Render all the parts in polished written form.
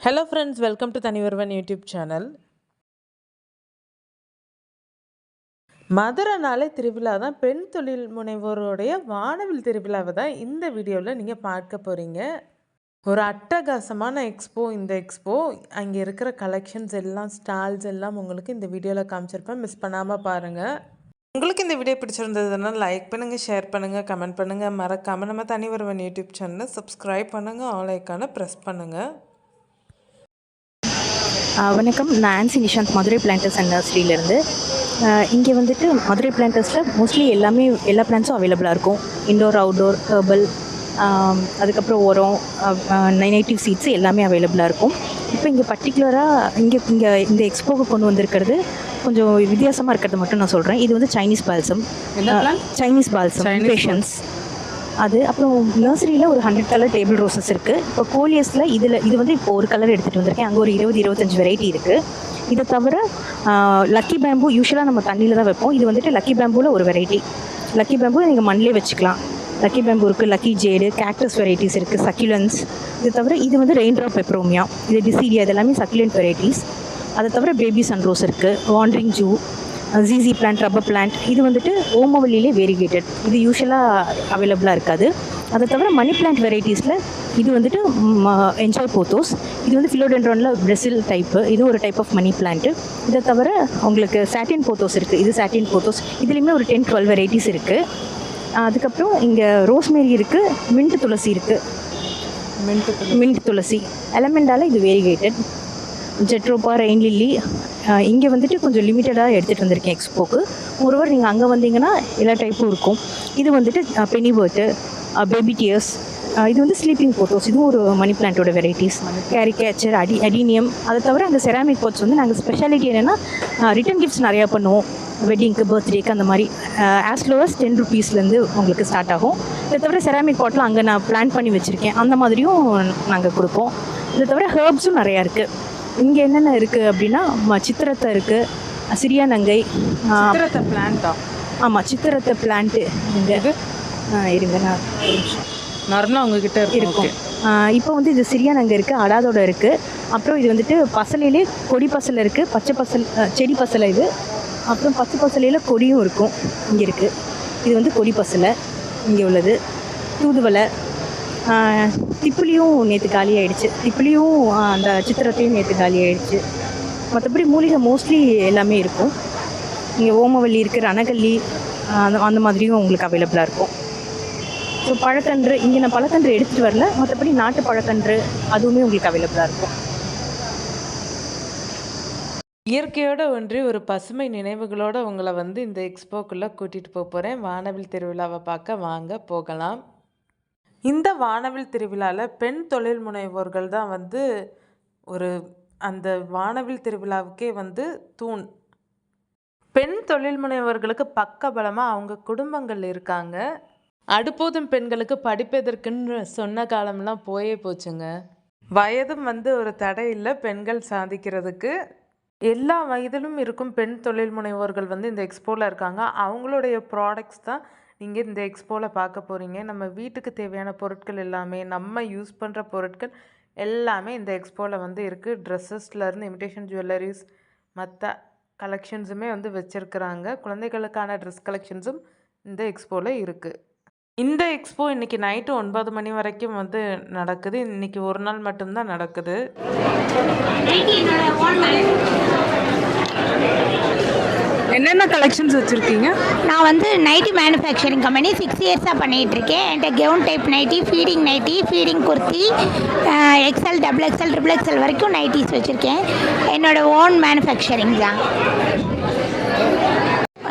Hello friends, welcome to Thaniyoruvan YouTube channel. மதுரைனாலே திருவிழா தான். பெண் தொழில் முனைவோருடைய வானவில் திருவிழாவை தான் இந்த வீடியோவில் நீங்கள் பார்க்க போகிறீங்க. ஒரு அட்டகாசமான எக்ஸ்போ. இந்த எக்ஸ்போ அங்கே இருக்கிற கலெக்ஷன்ஸ் எல்லாம், ஸ்டால்ஸ் எல்லாம் உங்களுக்கு இந்த வீடியோவில் காமிச்சிருப்பேன். மிஸ் பண்ணாமல் பாருங்கள். உங்களுக்கு இந்த வீடியோ பிடிச்சிருந்ததுன்னா லைக் பண்ணுங்கள், ஷேர் பண்ணுங்கள், கமெண்ட் பண்ணுங்கள். மறக்காமல் நம்ம தனியொருவன் யூடியூப் சேனலை சப்ஸ்கிரைப் பண்ணுங்கள், ஆல் ஐக்கானை ப்ரெஸ் பண்ணுங்கள். வணக்கம், நான் ஆன்சி நிஷாந்த், மதுரை பிளான்டர்ஸ் அண்ட் நர்சரியிலேருந்து. இங்கே வந்துட்டு மதுரை பிளான்டர்ஸில் மோஸ்ட்லி எல்லா பிளான்ட்ஸும் அவைலபிளாக இருக்கும். இன்டோர், அவுட்டோர், ஹெர்பல், அதுக்கப்புறம் உரம், நேட்டிவ் சீட்ஸு எல்லாமே அவைலபிளாக இருக்கும். இப்போ இங்கே பர்டிகுலராக இங்கே இந்த எக்ஸ்போக்கு கொண்டு வந்திருக்கிறது கொஞ்சம் வித்தியாசமாக இருக்கிறது மட்டும் நான் சொல்கிறேன். இது வந்து Chinese balsam, Chinese balsam patience. அது அப்புறம் நர்சரியில் ஒரு 100 கலர் டேபிள் ரோசஸ் இருக்குது. இப்போ கோலியஸில் இது வந்து இப்போ ஒரு கலர் எடுத்துகிட்டு வந்திருக்கேன். அங்கே ஒரு 20-25 வெரைட்டி இருக்குது. இதை தவிர லக்கி பேம்பு யூஸ்வலாக நம்ம தண்ணியில் தான் வைப்போம். இது வந்துட்டு லக்கி பேம்புவில் ஒரு வெரைட்டி. லக்கி பேம்பு நீங்கள் மண்ணிலே வச்சுக்கலாம். லக்கி பேம்பு இருக்குது, லக்கி ஜேடு, கேக்டஸ் வெரைட்டிஸ் இருக்குது, சக்யூலன்ஸ். இது தவிர இது வந்து ரெயின் ட்ராப் பெப்ரோமியா, இது டிசீடியா, இது எல்லாமே சக்யூலன்ட் வெரைட்டிஸ். அதை தவிர பேபி சன்ரோஸ் இருக்குது, வாண்டரிங் ஜூ, ஜிசி பிளான்ட், ரப்பர் பிளான்ட். இது வந்துட்டு ஓமவல்லியிலே வேரிகேட்டட், இது யூஸ்வலாக அவைலபிளாக இருக்காது. அதை தவிர மணி பிளான்ட் வெரைட்டிஸில் இது வந்துட்டு என்ஜாய் போத்தோஸ். இது வந்து ஃபிலோடென்ட்ரானில் பிரசில் டைப்பு, இது ஒரு டைப் ஆஃப் மணி பிளான்ட்டு. இதை தவிர உங்களுக்கு சாட்டின் போத்தோஸ் இருக்குது, இது சாட்டின் போத்தோஸ். இதுலேயுமே ஒரு 10-12 வெரைட்டிஸ் இருக்குது. அதுக்கப்புறம் இங்கே ரோஸ்மேரி இருக்குது, மின்ட் துளசி இருக்குது, மின்ட் துளசி. எலமெண்டால் இது வேரிகேட்டட். ஜெட்ரோப்பா, rain lily. இங்கே வந்துட்டு கொஞ்சம் லிமிட்டடாக எடுத்துகிட்டு வந்திருக்கேன் எக்ஸ்போக்கு. ஒருவர் நீங்கள் அங்கே வந்தீங்கன்னா எல்லா டைப்பும் இருக்கும். இது வந்துட்டு பெனிபர்ட்டு, பேபி டியர்ஸ். இது வந்து ஸ்லீப்பிங் போட்டோஸ், இதுவும் ஒரு மணி பிளான்ட்டோட வெரைட்டிஸ். Caricature, adenium. அதை தவிர அந்த செராமிக் பாட்ஸ் வந்து நாங்கள் ஸ்பெஷாலிட்டி என்னென்னா ரிட்டன் கிஃப்ட்ஸ் நிறையா பண்ணுவோம். வெட்டிங்க்கு, பர்த்டேக்கு, அந்த மாதிரி ஆஸ் லோ அஸ் 10 ருபீஸ்லேருந்து உங்களுக்கு ஸ்டார்ட் ஆகும். இதை தவிர செராமிக் பாட்டில் அங்கே நான் பிளான் பண்ணி வச்சுருக்கேன், அந்த மாதிரியும் நாங்கள் கொடுப்போம். இதை தவிர ஹெர்ப்ஸும் நிறையா இருக்குது. இங்கே என்னென்ன இருக்குது அப்படின்னா சித்திரத்தை இருக்குது, சிறியா நங்கை, சித்திரத்தை பிளான்ட்டா? ஆமாம், சித்திரத்தை பிளான்ட்டு. இங்கே இருங்க, நான் நார்மலாக உங்ககிட்ட இருக்கும். இப்போ வந்து இது சிறியா நங்கை இருக்குது, அடாதோட இருக்குது. அப்புறம் இது வந்துட்டு பசலையிலே கொடி பசலை இருக்குது, பச்சை பசல், செடி பசலை இது. அப்புறம் பச்சை பசலையில் கொடியும் இருக்கும், இங்கே இருக்குது. இது வந்து கொடி பசலை இங்கே உள்ளது. தூதுவளை, திப்பிலியும் நேற்று காலி ஆகிடுச்சு. திப்பிலியும் அந்த சித்திரத்தையும் நேற்று காலி ஆகிடுச்சு. மற்றபடி மூலிகை மோஸ்ட்லி எல்லாமே இருக்கும். இங்கே ஓமவல்லி இருக்குது, ரணகல்லி, அந்த மாதிரியும் உங்களுக்கு அவைலபிளாக இருக்கும். ஸோ பழக்கன்று, இங்கே நான் பழக்கன்று எடுத்துகிட்டு வரல, மற்றபடி நாட்டு பழக்கன்று அதுவுமே உங்களுக்கு அவைலபிளாக இருக்கும். இயற்கையோடு ஒன்றி ஒரு பசுமை நினைவுகளோடு உங்களை வந்து இந்த எக்ஸ்போக்குள்ளே கூட்டிகிட்டு போக போகிறேன். வானவில் திருவிழாவை பார்க்க வாங்க போகலாம். இந்த வானவில் திருவிழாவில் பெண் தொழில் முனைவோர்கள் தான் வந்து அந்த வானவில் திருவிழாவுக்கே வந்து தூண். பெண் தொழில் முனைவோர்களுக்கு பக்கபலமாக அவங்க குடும்பங்கள் இருக்காங்க. அடுப்போதும் பெண்களுக்கு படிப்பதற்குன்னு சொன்ன காலம்லாம் போயே போச்சுங்க. வயதும் வந்து ஒரு தடை இல்லை பெண்கள் சாதிக்கிறதுக்கு. எல்லா வயதிலும் இருக்கும் பெண் தொழில் முனைவோர்கள் வந்து இந்த எக்ஸ்போவில் இருக்காங்க. அவங்களுடைய ப்ராடக்ட்ஸ் தான் நீங்கள் இந்த எக்ஸ்போவில் பார்க்க போகிறீங்க. நம்ம வீட்டுக்கு தேவையான பொருட்கள் எல்லாமே, நம்ம யூஸ் பண்ணுற பொருட்கள் எல்லாமே இந்த எக்ஸ்போவில் வந்து இருக்குது. ட்ரெஸ்ஸஸ்லேருந்து இமிடேஷன் ஜுவல்லரிஸ், மற்ற கலெக்ஷன்ஸுமே வந்து வச்சுருக்குறாங்க. குழந்தைகளுக்கான ட்ரெஸ் கலெக்ஷன்ஸும் இந்த எக்ஸ்போவில் இருக்குது. இந்த எக்ஸ்போ இன்றைக்கி நைட்டு 9 மணி வரைக்கும் வந்து நடக்குது. இன்றைக்கி ஒரு நாள் மட்டும்தான் நடக்குது. என்னென்ன கலெக்ஷன்ஸ் வச்சுருக்கீங்க? நான் வந்து நைட்டி மேனுஃபேக்சரிங் கம்பெனி 6 இயர்ஸாக பண்ணிகிட்ருக்கேன். என்கிட்ட gown type nighty, feeding kurti, XL, XXL, XXL வரைக்கும் நைட்டிஸ் வச்சுருக்கேன். என்னோடய ஓன் மேனுஃபேக்சரிங் தான்.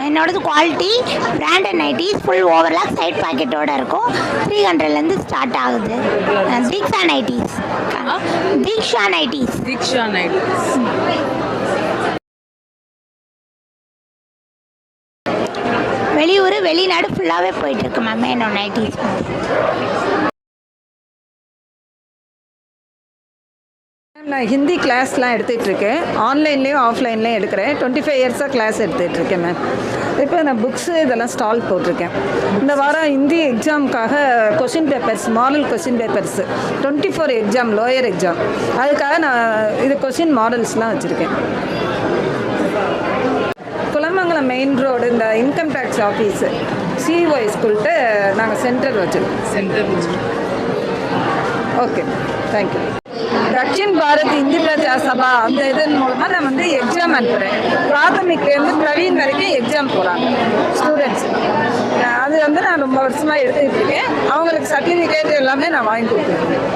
என்னோடது quality branded nighties, full overlock side பாக்கெட்டோடு இருக்கும். 300லேருந்து ஸ்டார்ட் ஆகுது. தீக்ஷா நைட்டிஸ். வெளியூர், வெளிநாடு ஃபுல்லாகவே போயிட்டுருக்கு மேம் என்னோட நைட்டிஸ். நான் ஹிந்தி கிளாஸ்லாம் எடுத்துகிட்ருக்கேன். ஆன்லைன்லேயும் ஆஃப்லைன்லேயும் எடுக்கிறேன். 25 இயர்ஸாக கிளாஸ் எடுத்துகிட்ருக்கேன் மேம். இப்போ நான் புக்ஸு இதெல்லாம் ஸ்டால் போட்டிருக்கேன். இந்த வாரம் ஹிந்தி எக்ஸாமுக்காக question papers, model question papers 24 exam, lower exam, அதுக்காக நான் இது கொஷின் மாடல்ஸ்லாம் வச்சுருக்கேன். குலமங்கலம் மெயின் ரோடு இந்த இன்கம் டேக்ஸ் ஆஃபீஸு சிஓஐ ஸ்கூல்கிட்ட நாங்கள் சென்டர் வச்சுருக்கோம். Okay, thank you. தக்ஷின் பாரத் இந்தி பிரஜா சபா அந்த இதன் மூலமாக நான் வந்து எக்ஸாம் அனுப்புகிறேன். பிராத்தமிக்லேருந்து பிரவீன் வரைக்கும் எக்ஸாம் போகிறாங்க ஸ்டூடெண்ட்ஸ். அது வந்து நான் ரொம்ப வருஷமாக எடுத்துக்கிட்டு இருக்கேன். அவங்களுக்கு சர்டிஃபிகேட் எல்லாமே நான் வாங்கி கொடுத்துருக்கேன்.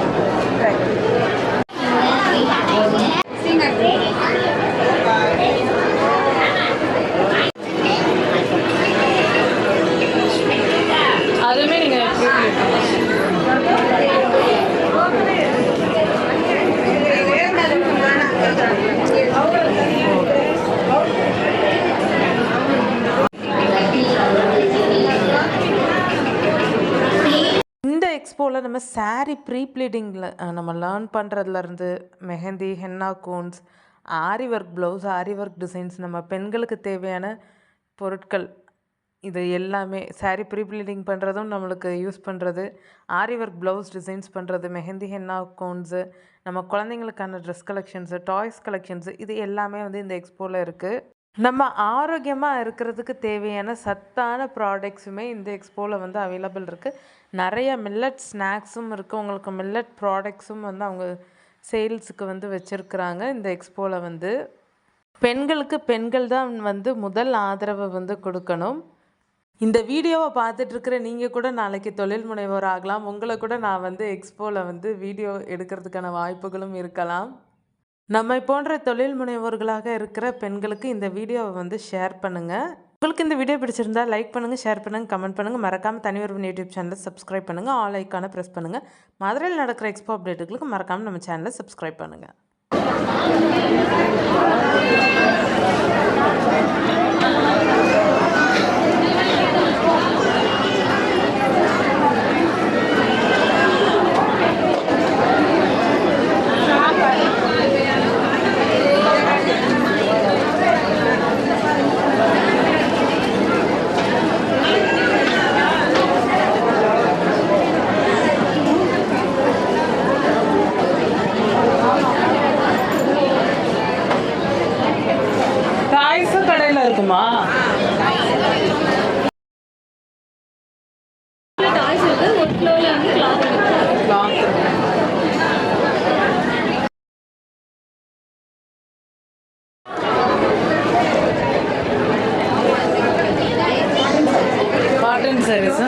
அதுவுமே நீங்கள் இந்த எக்ஸ்போவில் நம்ம சாரீ ப்ரீ ப்ளீடிங்கில் நம்ம லேர்ன் பண்ணுறதுலேருந்து மெஹந்தி, ஹென்னா கோன்ஸ், ஆரி ஒர்க் ப்ளவுஸ், ஆரி ஒர்க் டிசைன்ஸ், நம்ம பெண்களுக்கு தேவையான பொருட்கள், இது எல்லாமே சாரீ ப்ரீ ப்ளீடிங் பண்ணுறதும் நம்மளுக்கு யூஸ் பண்ணுறது, ஆரி ஒர்க் ப்ளவுஸ் டிசைன்ஸ் பண்ணுறது, மெஹந்தி, ஹென்னா கோன்ஸு, நம்ம குழந்தைங்களுக்கான ட்ரெஸ் கலெக்ஷன்ஸு, டாய்ஸ் கலெக்ஷன்ஸு, இது எல்லாமே வந்து இந்த எக்ஸ்போவில் இருக்குது. நம்ம ஆரோக்கியமாக இருக்கிறதுக்கு தேவையான சத்தான ப்ராடக்ட்ஸுமே இந்த எக்ஸ்போவில் வந்து அவைலபிள் இருக்குது. நிறைய மில்லட் ஸ்நாக்ஸும் இருக்குது. உங்களுக்கு மில்லட் ப்ராடக்ட்ஸும் வந்து அவங்க சேல்ஸுக்கு வந்து வச்சுருக்குறாங்க. இந்த எக்ஸ்போவில் வந்து பெண்களுக்கு பெண்கள் தான் வந்து முதல் ஆதரவை வந்து கொடுக்கணும். இந்த வீடியோவை பார்த்துட்ருக்கிற நீங்கள் கூட நாளைக்கு தொழில் முனைவோர் ஆகலாம். உங்களை கூட நான் வந்து எக்ஸ்போவில் வந்து வீடியோ எடுக்கிறதுக்கான வாய்ப்புகளும் இருக்கலாம். நம்மை போன்ற தொழில் முனைவோர்களாக இருக்கிற பெண்களுக்கு இந்த வீடியோவை வந்து ஷேர் பண்ணுங்கள். உங்களுக்கு இந்த வீடியோ பிடிச்சிருந்தா லைக் பண்ணுங்கள், ஷேர் பண்ணுங்கள், கமெண்ட் பண்ணுங்கள். மறக்காமல் தனியொருவன் யூடியூப் சேனலை சப்ஸ்கிரைப் பண்ணுங்கள். ஆல் ஐக்கானை ப்ரெஸ் பண்ணுங்கள். மதுரையில் நடக்கிற எக்ஸ்போ அப்டேட்டுகளுக்கு மறக்காமல் நம்ம சேனலை சப்ஸ்கிரைப் பண்ணுங்கள். டாய்ஸும் கடையில் இருக்குமா? Cotton saris,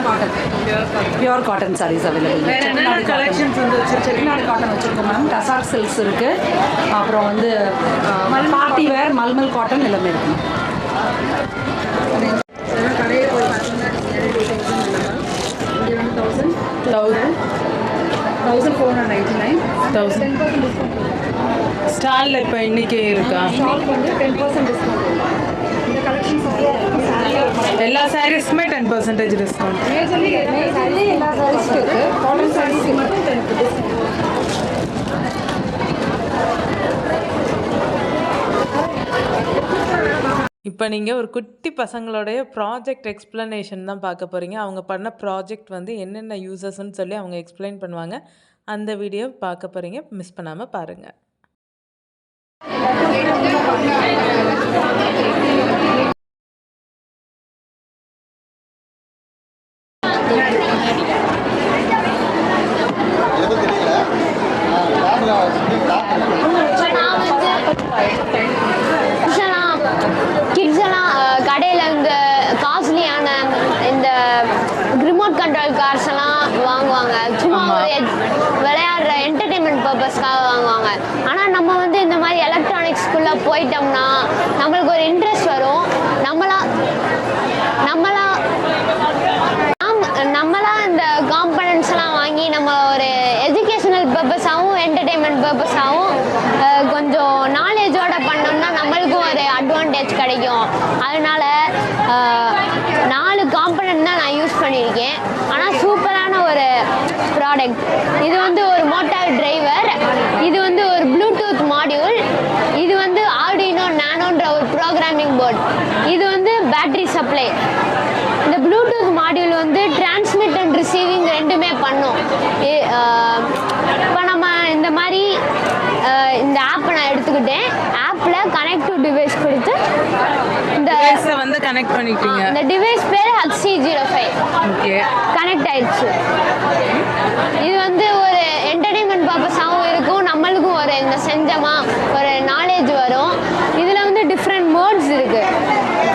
pure cotton saris available. Chettinad collections வந்து செட்டிநாடு காட்டன் வச்சுருக்கோம் மேம். டசார் சில்க்ஸ் இருக்குது. அப்புறம் வந்து பார்ட்டி வேர், மல்மல் காட்டன் எல்லாமே இருக்குது. கடையை போய் பார்த்தீங்கன்னா இங்கே வந்து 1499 ஸ்டாலில் இப்போ இன்றைக்கி இருக்கா? ஷாப் வந்து 10% டிஸ்கவுண்ட். இந்த கலெக்ஷன்ஸ் எல்லா சாரீஸ்க்குமே 10% டிஸ்கவுண்ட். மேஜர்லி எல்லா சாரீஸ்க்கும் இருக்குது. காட்டன் சாரீஸ்க்கு மட்டும் 10% டிஸ்கவுண்ட். இப்போ நீங்கள் ஒரு குட்டி பசங்களுடைய ப்ராஜெக்ட் எக்ஸ்ப்ளனேஷன் தான் பார்க்க போகிறீங்க. அவங்க பண்ண ப்ராஜெக்ட் வந்து என்னென்ன யூசஸ்ன்னு சொல்லி அவங்க எக்ஸ்பிளைன் பண்ணுவாங்க. அந்த வீடியோ பார்க்க போகிறீங்க, மிஸ் பண்ணாமல் பாருங்கள். கடையில் இந்த காஸ்ட்லியான இந்த ரிமோட் கண்ட்ரோல் கார்ஸ் எல்லாம் வாங்குவாங்க. சும்மா ஒரு விளையாடுற என்டர்டெயின்மெண்ட் பர்பஸ்க்காக வாங்குவாங்க. ஆனால் நம்ம வந்து இந்த மாதிரி எலக்ட்ரானிக்ஸ்குள்ளே போயிட்டோம்னா நம்மளுக்கு ஒரு இன்ட்ரெஸ்ட் வரும். நம்மளா இந்த காம்பனன்ட்ஸ் எல்லாம் வாங்கி நம்ம ஒரு எஜுகேஷனல் பர்பஸாகவும் என்டர்டெயின்மெண்ட் பர்பஸாகவும் கொஞ்சம் நாலேஜோட பண்ணோம்னா நம்மளுக்கும் ஒரு அட்வான்டேஜ் கிடைக்கும். அதனால 4 காம்பனன்ட் தான் நான் யூஸ் பண்ணியிருக்கேன். ஆனால் சூப்பரான ஒரு ப்ராடக்ட். இது வந்து ஒரு மோட்டார் டிரைவர், இது வந்து ஒரு ப்ளூடூத் மாடியூல், இது வந்து ஆர்டினோ நானோன்ற ஒரு ப்ரோக்ராமிங் போர்ட், இது வந்து பேட்டரி சப்ளை. இந்த ப்ளூடூத் மாடியூல் வந்து டிரான்ஸ்மிட் அண்ட் ரிசீவிங் ரெண்டுமே பண்ணும். இப்போ நம்ம இந்த மாதிரி இந்த ஆப்பை நான் எடுத்துக்கிட்டேன். ஆப்பில் கனெக்ட் டு டிவைஸ் கொடுத்து இந்த வந்து கனெக்ட் பண்ணிட்டீங்க. இந்த டிவைஸ் பேர் HC05. ஓகே, கனெக்ட் ஆயிடுச்சு. இது வந்து ஒரு என்டர்டெயின்மெண்ட் பர்பஸாகவும் இருக்கும், நம்மளுக்கும் ஒரு இந்த செஞ்சமா ஒரு நாலேஜ் வரும். இதில் வந்து டிஃப்ரெண்ட் மோட்ஸ் இருக்குது.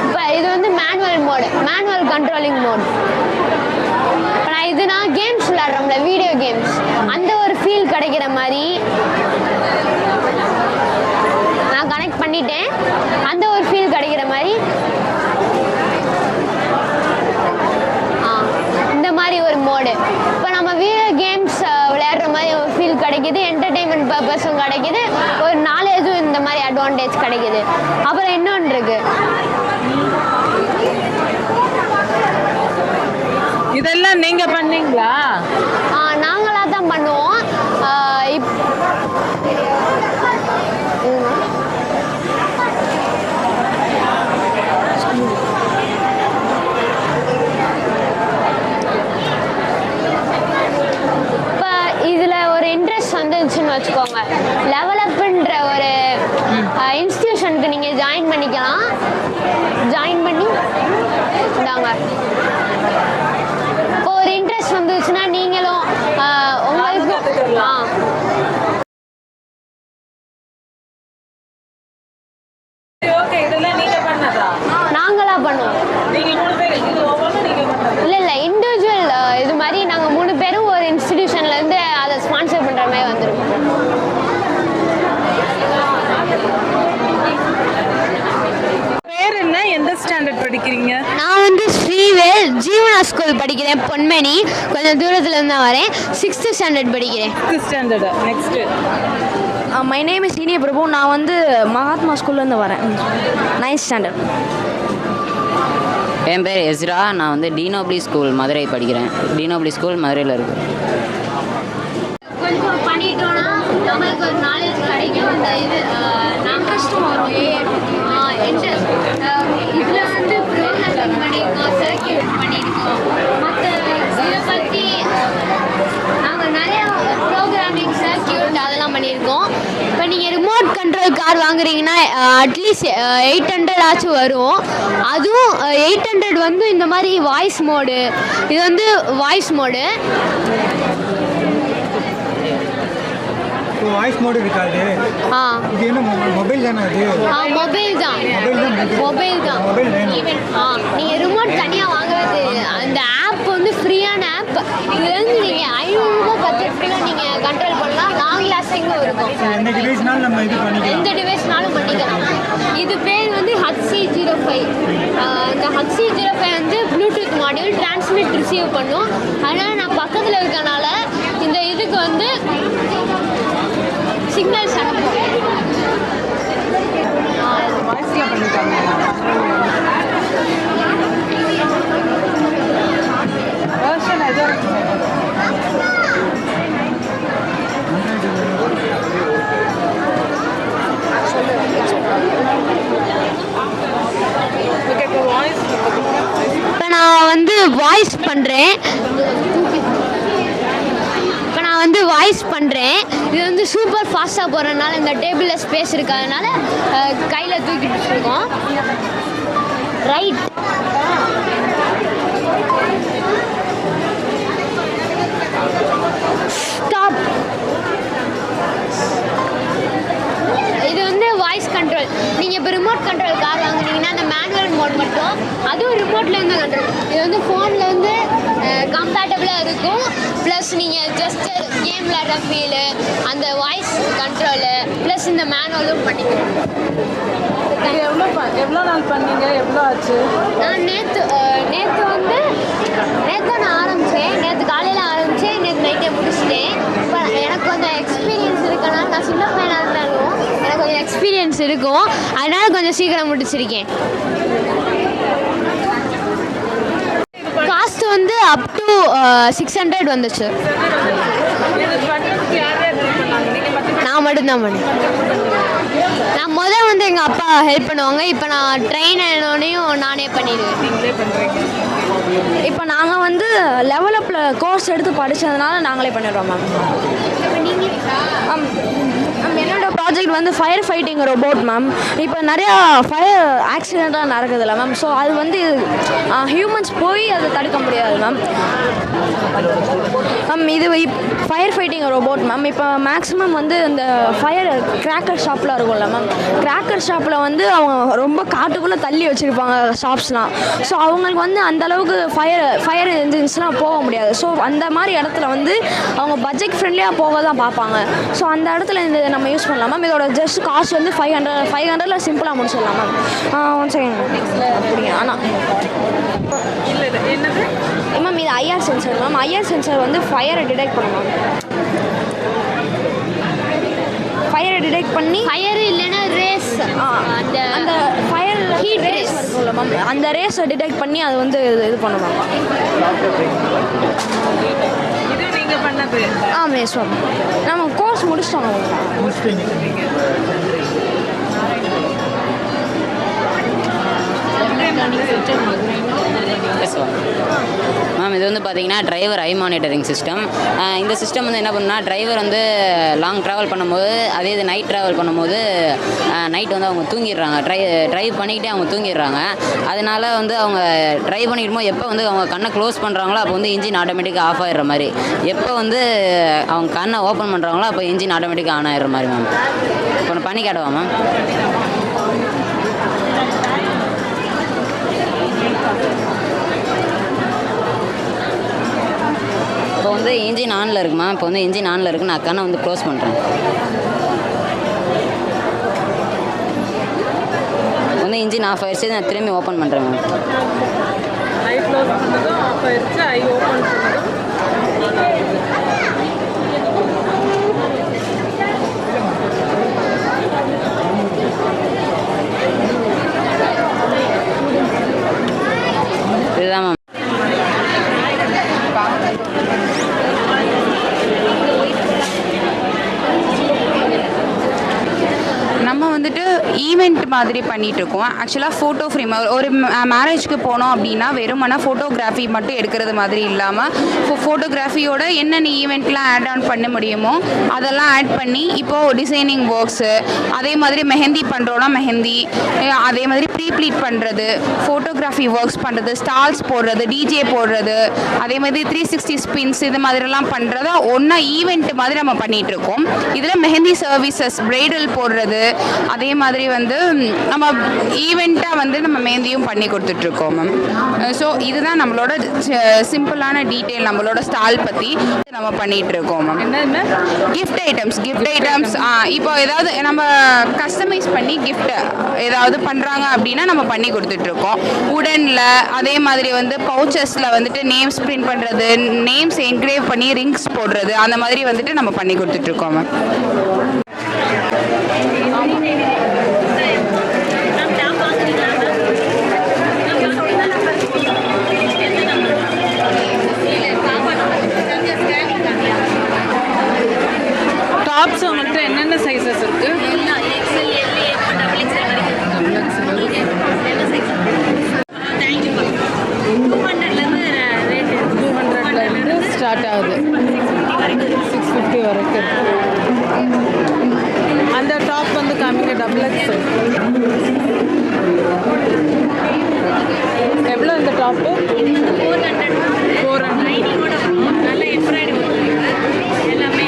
இப்போ இது வந்து மேனுவல் கண்ட்ரோலிங் மோட். இப்போ நான் இதுனா கேம்ஸ் விளையாடுறோம்ல, வீடியோ கேம்ஸ், அந்த ஒரு ஃபீல் கிடைக்கிற மாதிரி நான் கனெக்ட் பண்ணிட்டேன். அந்த ஒரு ஃபீல் கிடைக்கிற மாதிரி இந்த மாதிரி ஒரு மோடு. இப்போ நம்ம வீடியோ கேம்ஸ் விளையாடுற மாதிரி ஒரு ஃபீல் கிடைக்கிது, என்டர்டெயின்மெண்ட் பர்பஸும் கிடைக்கிது, ஒரு நாலேஜும் இந்த மாதிரி அட்வான்டேஜ் கிடைக்கிது. அப்புறம் இன்னொன்று இருக்கு, இதெல்லாம் நீங்க பண்ணீங்களா? நாங்களாக தான் பண்ணுவோம். இப்போ இதில் ஒரு இன்ட்ரெஸ்ட் வந்துச்சுன்னு வச்சுக்கோங்க, லெவலப்ன்ற ஒரு இன்ஸ்டியூஷனுக்கு நீங்கள் ஜாயின் பண்ணிக்கலாம். ஜாயின் பண்ணி இந்தாங்க, இப்போ ஒரு இன்ட்ரெஸ்ட் வந்துச்சுன்னா நீங்களும் உங்களுக்கு ஓகே, இதெல்லாம் நீங்க பண்ணதா? நாங்களா பண்ணுவோம். நீங்க 3 பேர் இது ஒவ்வொரு நீங்க பண்ணது? இல்லை இண்டிவிஜுவல் இது மாதிரி நாங்கள் 3 பேரும் ஒரு இன்ஸ்டிடியூஷன்லேருந்து அதை ஸ்பான்சர் பண்ணுற மாதிரி வந்துருக்கோம். பேர் என்ன? எந்த ஸ்டாண்டர்ட் படிக்கிறீங்க? நான் வந்து ஸ்ரீவேல் ஜீவனா ஸ்கூல் படிக்கிறேன், பொன்மணி. கொஞ்சம் தூரத்துலேருந்து தான் வரேன். 6th ஸ்டாண்டர்ட் படிக்கிறேன். 6th standard. Next. My name is இனிய பிரபு. நான் வந்து மகாத்மா ஸ்கூல்லேருந்து வரேன், 9th ஸ்டாண்டர்ட். என் பேர் எஸ்ரா. நான் வந்து டினோப்ளி ஸ்கூல் மதுரை படிக்கிறேன். டினோப்ளி ஸ்கூல் மதுரையில் இருக்குது. கொஞ்சம் பண்ணிட்டோன்னா நம்மளுக்கு ஒரு நாலேஜ் கிடைக்கும். இந்த இது இன்ட்ரெஸ்ட்டும் வரும். இதில் வந்து ப்ரோக்ராமிங் பண்ணியிருக்கோம், சர்க்கியூட் பண்ணியிருக்கோம். மற்ற இதை பற்றி நாங்கள் நிறையா ப்ரோக்ராமிங் சர்க்கியூட் அதெல்லாம் பண்ணியிருக்கோம். இப்போ நீங்கள் ரிமோட் கண்ட்ரோல் கார் வாங்குறீங்கன்னா அட்லீஸ்ட் 800 ஆச்சும் வரும். அதுவும் 800 வந்து இந்த மாதிரி வாய்ஸ் மோடு. இது வந்து வாய்ஸ் மோடு. வாய்ஸ் மோடு இருக்காது. இது என்ன மொபைல் தானே? அது மொபைல் தான். நீங்கள் ரிமோட் தனியாக வாங்கவே தெரியாது. அந்த ஆப் வந்து ஃப்ரீயான ஆப். இதுலேருந்து நீங்கள் 500 ரூபாய் பட்ஜெட்டில் நீங்கள் கண்ட்ரோல் பண்ணலாம். லாங் லாஸ்டிங்கும் இருக்கும். எந்த டிவைஸ்னாலும் நம்ம இது பண்ணிக்கலாம். எந்த டிவைஸ்னாலும் பண்ணிக்கலாம். இது பேர் வந்து HC05. இந்த HC05 வந்து ப்ளூடூத் மாடியூல் டிரான்ஸ்மிட் ரிசீவ் பண்ணும். அதனால் நான் பக்கத்தில் இருக்கனால இந்த இதுக்கு வந்து சிக்னல்ஸ் அனுப்பும். வாய்ஸில் பண்ணிட்டாங்க. வேர்ஷன் எதோ இப்போ நான் வந்து வாய்ஸ் பண்ணுறேன். இது வந்து சூப்பர் ஃபாஸ்ட்டாக போகிறதுனால இந்த டேபிளில் ஸ்பேஸ் இருக்காதனால கையில் தூக்கிட்டு இருக்கோம். ரைட். ஸ்டாப். இது வந்து வாய்ஸ் கண்ட்ரோல். நீங்கள் இப்போ ரிமோட் கண்ட்ரோல் கார் வாங்குனீங்கன்னா அந்த மேனுவல் மோட் மட்டும், அதுவும் ரிமோட்லேருந்து கண்ட்ரோல். இது வந்து ஃபோனில் வந்து கம்பேட்டபிளாக இருக்கும். ப்ளஸ் நீங்கள் ஜஸ்ட் கேம் விளையாடுற ஃபீலு, அந்த வாய்ஸ் கண்ட்ரோலு, ப்ளஸ் இந்த மேனுவலும் பண்ணிக்கலாம். எவ்வளோ நாள் பண்ணீங்க? எவ்வளோ ஆச்சு? நான் நேற்று நான் ஆரம்பித்தேன். நேற்று காலையில் ஆரம்பித்தேன், நேற்று நைட்டே முடிச்சிட்டேன். இப்போ எனக்கு கொஞ்சம் எக்ஸ்பீரியன்ஸ் இருக்கனால, நான் சின்ன பையனாக இருந்தாலும் எனக்கு கொஞ்சம் எக்ஸ்பீரியன்ஸ் இருக்கும், அதனால் கொஞ்சம் சீக்கிரம் முடிச்சிருக்கேன். காஸ்ட் வந்து அப் டு 600 வந்துச்சு. நான் மட்டும்தான் பண்ணேன். நான் வந்து எங்கள் அப்பா ஹெல்ப் பண்ணுவாங்க. இப்போ நான் ட்ரெயின் ஆனோடனையும் நானே பண்ணிடுவேன். நீங்களே பண்ணுறீங்க. இப்போ நாங்கள் வந்து லெவலப்பில் கோர்ஸ் எடுத்து படித்ததுனால நாங்களே பண்ணிடுறோம் மேம். என்னோட ப்ராஜெக்ட் வந்து ஃபயர் ஃபைட்டிங் ரோபோட் மேம். இப்போ நிறையா ஃபயர் ஆக்சிடெண்ட்டாக நடக்குதுல்ல மேம். ஸோ அது வந்து ஹியூமன்ஸ் போய் அதை தடுக்க முடியாது மேம். இது ஃபயர் ஃபைட்டிங் ரோபோட் மேம். இப்போ மேக்ஸிமம் வந்து இந்த ஃபயர் கிராக்கர் ஷாப்பில் இருக்கும்ல மேம். கிராக்கர் ஷாப்பில் வந்து அவங்க ரொம்ப காட்டுக்குள்ளே தள்ளி வச்சுருப்பாங்க ஷாப்ஸ்லாம். ஸோ அவங்களுக்கு வந்து அந்தளவுக்கு ஃபயர் இன்ஜின்ஸ்லாம் போக முடியாது. ஸோ அந்த மாதிரி இடத்துல வந்து அவங்க பட்ஜெட் ஃப்ரெண்ட்லியாக போக தான் பார்ப்பாங்க. ஸோ அந்த இடத்துல இந்த நம்ம யூஸ் பண்ணலாம் மேம். இதோட ஜஸ்ட் காஸ்ட் வந்து 500 சிம்பிளாக முடிச்சிடலாம் மேம். 1 செகண்ட் அப்படிங்க. ஆனால் இல்லை என்னது மேம் இது IR sensor ma'am. IR sensor வந்து ஃபயரை டிடெக்ட் பண்ணும் மேம். ஃபயரை டிடெக்ட் பண்ணி ஃபயர் இல்லைன்னா ரேஸ், அந்த ஃபயர் ஹீட் ரேஸ் இருக்கும்ல மேம், அந்த ரேஸை டிடெக்ட் பண்ணி அது வந்து இது பண்ணும் மேம். இது நீங்கள் பண்ணது? Yes ma'am. நம்ம கோர்ஸ் முடிச்சிட்டோம். மேம் இது வந்து பார்த்தீங்கன்னா டிரைவர் ஐ மானிட்டரிங் சிஸ்டம். இந்த சிஸ்டம் வந்து என்ன பண்ணுன்னா, டிரைவர் வந்து லாங் ட்ராவல் பண்ணும்போது, அதே இது நைட் ட்ராவல் பண்ணும்போது நைட் வந்து அவங்க தூங்கிடுறாங்க. ட்ரைவ் பண்ணிக்கிட்டே அவங்க தூங்கிடுறாங்க. அதனால வந்து அவங்க ட்ரைவ் பண்ணிக்கிட்டு எப்போ வந்து அவங்க கண்ணை க்ளோஸ் பண்ணுறாங்களோ அப்போ வந்து இன்ஜின் ஆட்டோமேட்டிக்காக ஆஃப் ஆகிடுற மாதிரி, எப்போ வந்து அவங்க கண்ணை ஓப்பன் பண்ணுறாங்களோ அப்போ இன்ஜின் ஆட்டோமேட்டிக்காக ஆன் ஆகிடுற மாதிரி மேம். இப்போ நான் பண்ணி காட்டுவா மேம்? இப்போ வந்து இன்ஜின் ஆனில் இருக்குமா? இப்போ வந்து இன்ஜின் ஆனில் இருக்குது. நான் கண்ணை வந்து க்ளோஸ் பண்ணுறேன். வந்து இன்ஜின் ஆஃப் ஆயிடுச்சு. நான் திரும்பி ஓப்பன் பண்ணுறேன் மேம். ஐ க்ளோஸ் பண்ணதும் ஆஃப் ஆயிடுச்சு, ஐ ஓப்பன் பண்ணதும் இதுதான் மேம். நம்ம வந்துட்டு ஈவெண்ட் மாதிரி பண்ணிகிட்ருக்கோம். ஆக்சுவலாக ஃபோட்டோ ஃப்ரேம் ஒரு மேரேஜ்க்கு போனோம் அப்படின்னா வெறுமனா ஃபோட்டோகிராஃபி மட்டும் எடுக்கிறது மாதிரி இல்லாமல் ஃபோட்டோகிராஃபியோட என்னென்ன ஈவெண்ட்லாம் ஆட் ஆன் பண்ண முடியுமோ அதெல்லாம் ஆட் பண்ணி இப்போது டிசைனிங் ஒர்க்ஸு, அதே மாதிரி மெஹந்தி பண்ணுறோன்னா மெஹந்தி, அதே மாதிரி ப்ளீட் பண்ணுறது, ஃபோட்டோகிராஃபி ஒர்க்ஸ் பண்ணுறது, ஸ்டால்ஸ் போடுறது, டிஜே போடுறது, அதே மாதிரி 360 ஸ்பின்ஸ், இது மாதிரிலாம் பண்ணுறத ஒன்றா ஈவெண்ட் மாதிரி நம்ம பண்ணிகிட்ருக்கோம். இதில் மெஹந்தி சர்வீசஸ், ப்ரைடல் போடுறது, அதே மாதிரி வந்து நம்ம ஈவெண்ட்டாக வந்து நம்ம மெஹந்தியும் பண்ணி கொடுத்துட்ருக்கோம் மேம். ஸோ இதுதான் நம்மளோட சிம்பிளான டீட்டெயில் நம்மளோட ஸ்டால் பற்றி நம்ம பண்ணிகிட்ருக்கோம் மேம். என்ன கிஃப்ட் ஐட்டம்ஸ் இப்போ ஏதாவது நம்ம கஸ்டமைஸ் பண்ணி கிஃப்ட் ஏதாவது பண்ணுறாங்க அப்படின்னா நம்ம பண்ணி கொடுத்துட்ருக்கோம். உடனில் அதே மாதிரி வந்து பவுச்சஸில் வந்துட்டு நேம்ஸ் பிரிண்ட் பண்ணுறது, நேம்ஸ் என்கிரேவ் பண்ணி ரிங்ஸ் போடுறது, அந்த மாதிரி வந்துட்டு நம்ம பண்ணி கொடுத்துட்ருக்கோம் மேம். டாப்ஸ் உங்கள்கிட்ட என்னென்ன சைஸஸ் இருக்குது? 200 ஸ்டார்ட் ஆகுது, 650 வரைக்கும். அந்த டாப் வந்து காமிங்க, XXL. எவ்வளோ இந்த டாப்பு? 400. நல்ல எம்ப்ராய்டரி எல்லாமே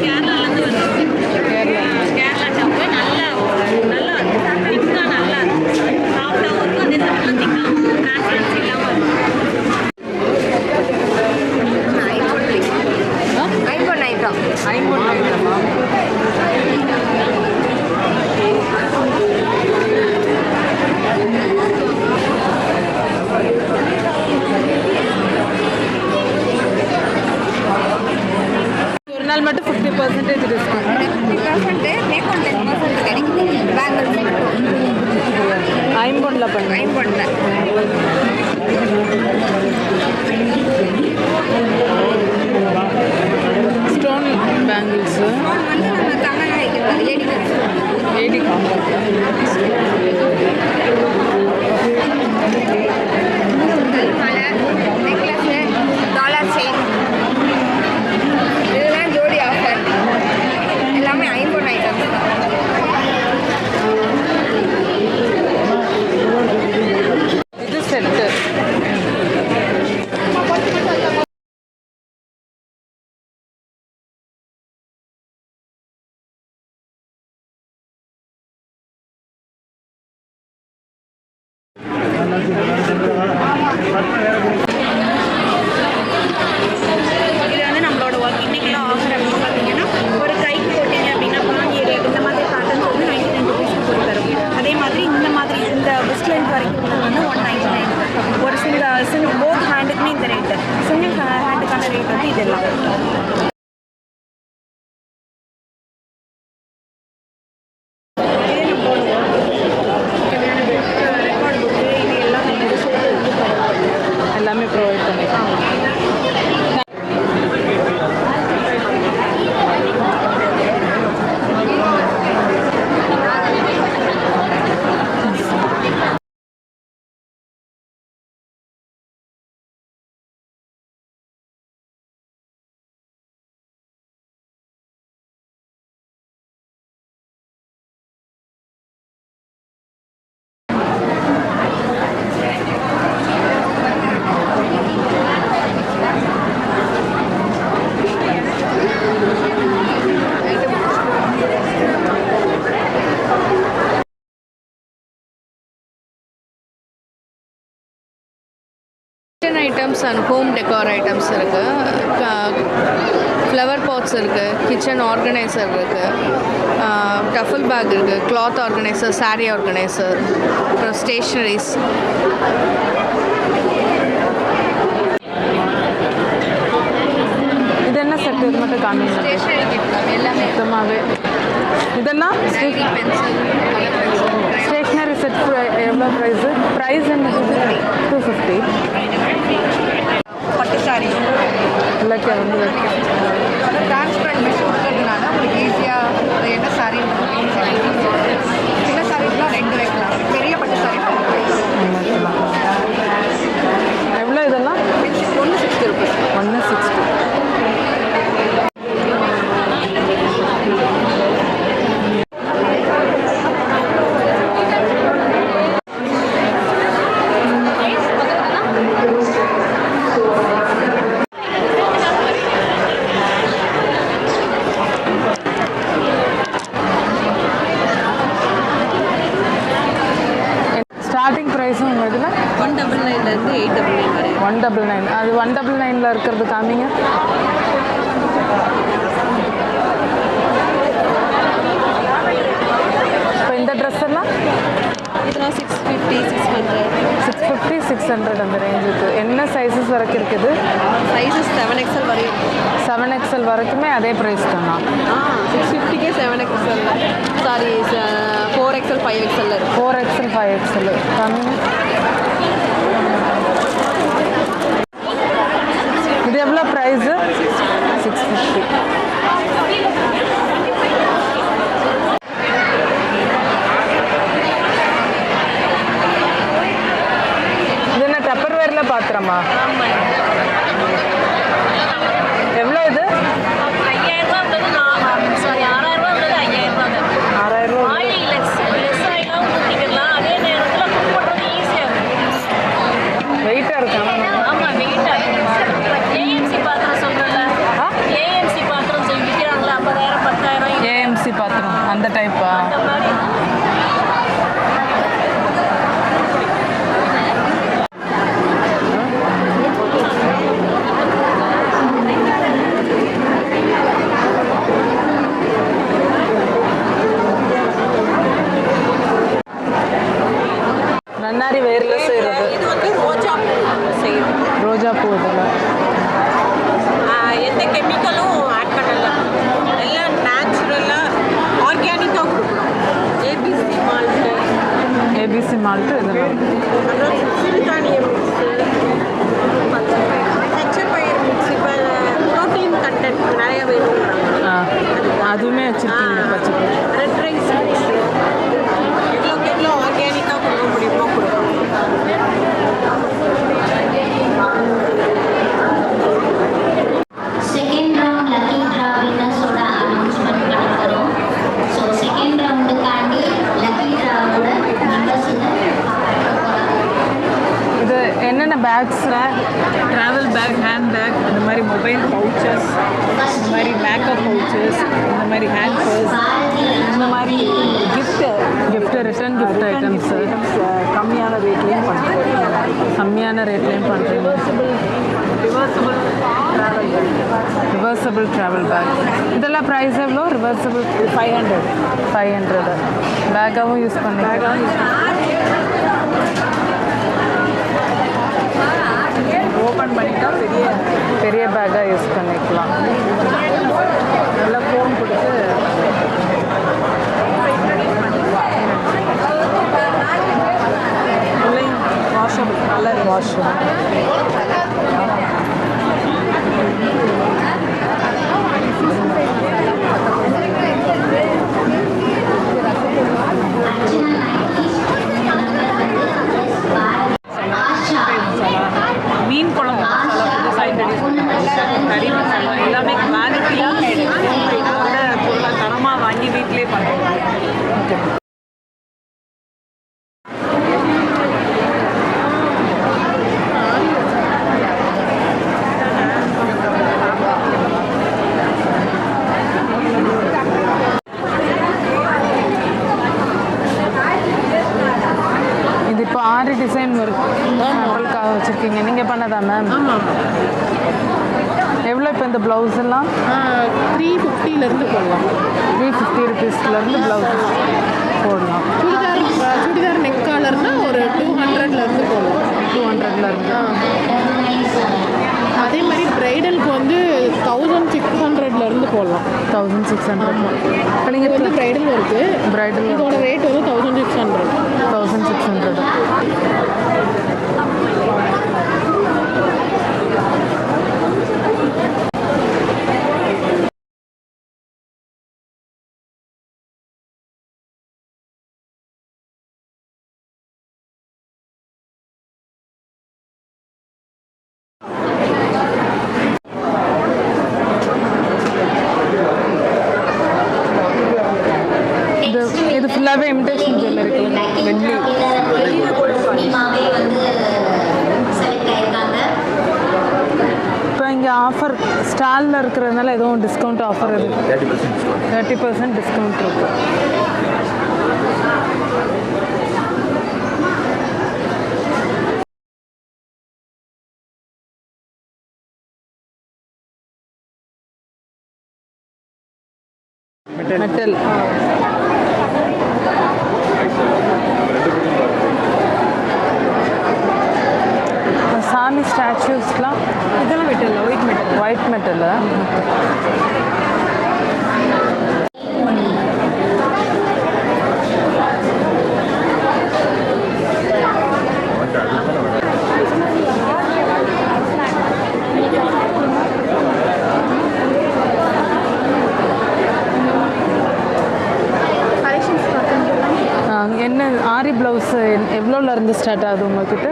கேரளாலேருந்து வருது. கேரளா டாப்பு நல்லா திக்காக நல்லா சாஃப்டாகவும் இருக்கும். அதே சமயம் திக்காக டிரான்ஸ்பரன்சி இல்லாமல் இருக்கும். ஐம்பொன் ஐட்டமா? ஒரு நாள் மட்டும் 50% டிஸ்கவுண்ட். 50% கிடைக்குது. ஐம்பொன்னில் பண்ணுங்க. ஸ்டோன் பேங்கிள்ஸு வந்து நம்ம கம்மன் வைக்கிறது ரெடி இது வந்து நம்மளோட ஒர்க் இன்னைக்குலாம் ஆஃபர் அப்படின்னு பார்த்தீங்கன்னா ஒரு கைக்கு போட்டிங்க அப்படின்னா பான் ஏரியாக்கு இந்த மாதிரி பேட்டர்ன்ஸ் வந்து 99 ருபீஸ்க்கு போட்டு தரும். அதே மாதிரி இந்த பெஸ்ட் லென்த் வரைக்கும் உள்ளது வந்து 199. ஒரு சிங்கிள் போத் ஹேண்டுக்குமே இந்த ரேட்டு, சிங்கிள் ஹேண்டுக்கான ரேட் வந்து இதெல்லாம். எல்லாமே ப்ரொவைட் பண்ணிக்கலாம். Kitchen items and home decor items இருக்குது. ஃப்ளவர் பாட்ஸ் இருக்குது, கிச்சன் ஆர்கனைசர் இருக்குது, டஃபல் பேக் இருக்குது, கிளாத் ஆர்கனைசர், சாரீ ஆர்கனைசர், அப்புறம் ஸ்டேஷ்னரிஸ். இது என்ன செட்? இது மட்டும் காமிங்க. ஸ்டேஷ்னரி கிட் எல்லாமே சுத்தமாகவே. இதெல்லாம் diary, pencil, colour pencil. Stationery set எவ்வளோ ப்ரைஸு? ப்ரைஸ் என்ன? 250. பட்டு சாரி இல்லைக்கா வந்து டிரான்ஸ்பரண்ட் மெஷ் கொடுக்கறதுனால உங்களுக்கு ஈஸியாக அது என்ன சாரி சின்ன சாரீஸ்லாம் 2 வைக்கலாம், பெரிய பட்டு சாரி எவ்வளோ இதெல்லாம்? 160 ருபீஸ். 160. ஸ்டார்டிங் ப்ரைஸும் உங்கள் இதில் 199 899 வரை. 199. அது 199 இருக்கிறது காமிங்க. இப்போ இந்த ட்ரெஸ் எல்லாம் இதெல்லாம் 650 600 600 அந்த ரேஞ்சுக்கு. என்ன சைஸஸ் வரைக்கும் இருக்குது? சைஸஸ் 7XL வரையும். 7XL வரைக்குமே அதே ப்ரைஸ் தானா? 650க்கே 7XL. Sorry 4XL 5XL. 4XL 5XL காமிங்க. இது எவ்வளோ ப்ரைஸு? 650. இது என்ன டப்பர்வேரில் பாத்திரமா? எவ்வளோ இது? 6000. வெயிட்டாக இருக்கா? ஏஎம்சி பாத்திரம் அந்த டைப்பா? நன்னாரி வேரில் செய்கிறது. ரோஜா பூ இதில் எந்த கெமிக்கலும் ஆட் பண்ணலாம், எல்லாம் நேச்சுரலாக ஆர்கானிக்காக கொடுக்கணும். ஏபிசி மால்ட்டு இதெல்லாம். அப்புறம் சிறுதானியம் மிக்ஸு, பச்சைப்பயிர் மிக்ஸ். இப்போ ப்ரோட்டீன் கண்டென்ட் நிறைய வேணுங்கிறாங்க, அதுவுமே வச்சுருக்கீங்க. பச்சை ரெட் ரைஸ் மிக்ஸு. எவ்வளோக்கு எவ்வளோ ஆர்கானிக்காக கொடுக்க முடியுமோ கொடுக்கணும். செகண்ட் ரவுண்ட் லக்கி ட்ரா வின்னர்ஸோட அனௌன்ஸ்மெண்ட் பண்ண போகிறோம். ஸோ செகண்ட் ரவுண்டுக்காண்டி லக்கி ட்ராவோட மெம்பர்ஸுங்க. இது என்னென்ன bags? Travel bag, hand bag, இந்த மாதிரி மொபைல் பவுச்சஸ், இந்த மாதிரி மேக்கப் பவுச்சஸ், இந்த மாதிரி ஹேண்ட் பர்ஸ், இந்த மாதிரி கிஃப்ட்டு ரிட்டர்ன் கிஃப்ட் ஐட்டம்ஸு கம்மியான ரேட்லேயும் பண்ணுறோம். கம்மியான ரேட்லேயும் பண்ணுறீங்க. Reversible travel bag. இதெல்லாம் ப்ரைஸ் எவ்வளோ? ரிவர்சபிள் 500 பேக்காகவும் யூஸ் பண்ணிக்கலாம். ஓப்பன் பண்ணிட்டா பெரிய பேக்காக யூஸ் பண்ணிக்கலாம். நல்லா ஃபோன் கொடுத்து வாஷபிள், நல்லா வாஷபிள். மீன் குழம்பு மசாலா புது சைட் கறி மசாலா எல்லாமே குவாலிட்டியாக பொருளாக தரமாக வாங்கி வீட்டிலே பண்ணுவோம். இது இப்போ 6 டிசைன் ஒர்க் சாம்பிளுக்காக வச்சுருக்கீங்க. நீங்கள் பண்ணதா மேம்? ஆமாம். எவ்வளோ இப்போ இந்த ப்ளவுஸ் எல்லாம்? 350 போடலாம். 350 ருபீஸ்லேருந்து ப்ளவுஸ் போடலாம். சுடிதார் நெக் காலர்னா ஒரு 200 போடலாம். 200 அதே மாதிரி ப்ரைடலுக்கு வந்து 1600 போடலாம். 1600. இப்போ நீங்கள் வந்து ப்ரைடல் ஒர்க்கு, இதோட ரேட் வந்து 1600. இது ஃபுல்லாகவே இமிடேஷன் ஜுவல்லரி. வெள்ளி இப்போ இங்கே ஆஃபர் ஸ்டாலில் இருக்கிறதுனால எதுவும் டிஸ்கவுண்ட் ஆஃபர் இருக்குது? 30% டிஸ்கவுண்ட் இருக்குது. மெட்டல். சாமி ஸ்டாச்சூஸ்லாம் இதெல்லாம் மெட்டல், ஒயிட் மெட்டல். என்ன ஆரி ப்ளவுஸ் எவ்வளோலேருந்து ஸ்டார்ட் ஆகுது உங்கள்கிட்ட?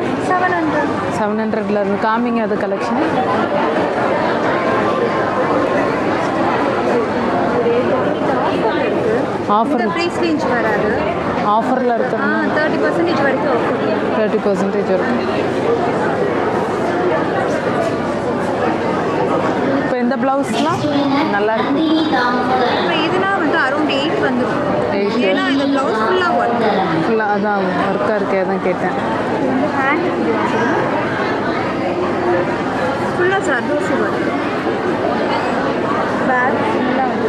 700லேருந்து. காமிங்க அது கலெக்ஷன். ஆஃபர் ப்ரைஸ் ரேஞ்ச் வராது. ஆஃபரில் இருக்கிறது 30% வரைக்கும் ஆஃபர். 30% வரும். இப்போ இந்த ப்ளவுஸ்லாம் நல்லா இருக்கு. இப்போ இதெல்லாம் வந்து அரௌண்ட் 8 வந்துடும். ஏன்னா இந்த ப்ளவுஸ் ஃபுல்லாக ஒர்க். ஃபுல்லாக அதான் ஒர்க்காக இருக்கே, அதான் கேட்டேன். இந்த ஹேண்ட் ஃபுல்லாக சர்தோசி ஒர்க். பேக் ஃபுல்லாக வந்து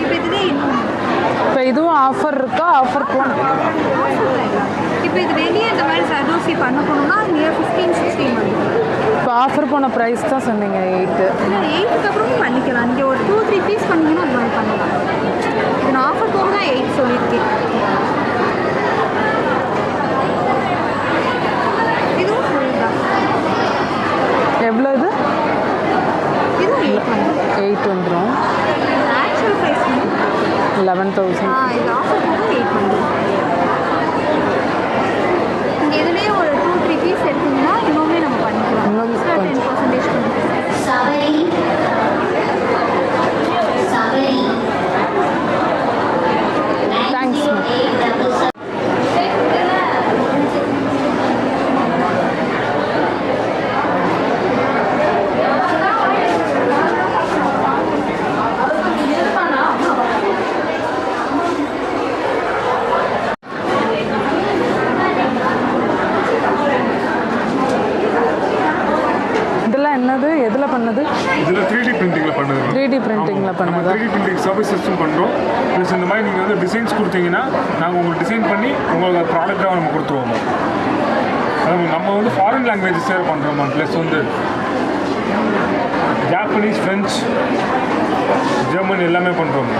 இப்போ இதுவே இப்போ இதுவும் ஆஃபர் இருக்கா? ஆஃபர் போகணும். இப்போ இது வெளியே இந்த மாதிரி சர்தோசி பண்ண போனோம்னா நியர் 15-16 வந்துடும். இப்போ ஆஃபர் போன ப்ரைஸ் தான் சொன்னீங்க 8. 8க்கு அப்புறமும் பண்ணிக்கலாம். நீங்கள் ஒரு 2-3 பீஸ் பண்ணிங்கன்னா அது மாதிரி பண்ணலாம். இது நான் ஆஃபர் போக தான் 8 சொல்லியிருக்கேன். இதுவும் ஃபுல் தான். எவ்வளோ இது? இதுவும் 8 வந்துடும். Actual price 11,000. இது ஆஃபர் போக 8 வந்துடும். நீங்கள் இதுலேயே ஒரு 2-3 பீஸ் எடுத்தீங்கன்னா இன்னுமே நம்ம பண்ணிக்கலாம். 10% தேங்க்ஸ். இதில் பண்ணது இதில் 3D பிரிண்டிங்கில் பண்ணது 3D பிரிண்டிங்கில் பண்ணது 3D பிரிண்டிங் சர்வீசஸும் பண்ணுறோம். ப்ளஸ் இந்த மாதிரி நீங்கள் வந்து டிசைன்ஸ் கொடுத்தீங்கன்னா நாங்கள் உங்களுக்கு டிசைன் பண்ணி உங்களுக்கு ப்ராடக்டாக நம்ம கொடுத்துருவோம். அது நம்ம வந்து ஃபாரின் லாங்குவேஜஸ் பண்ணுறோம். ப்ளஸ் வந்து ஜாப்பனீஸ், ஃப்ரெஞ்ச், ஜெர்மன் எல்லாமே பண்ணுறோம்.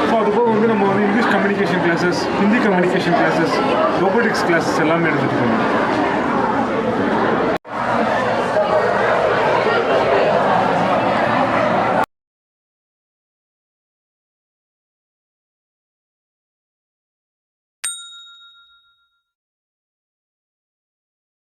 ஸோ அதுபோக வந்து நம்ம வந்து English communication classes, Hindi communication classes, robotics classes எல்லாமே எடுத்துகிட்டு இருக்கோம்.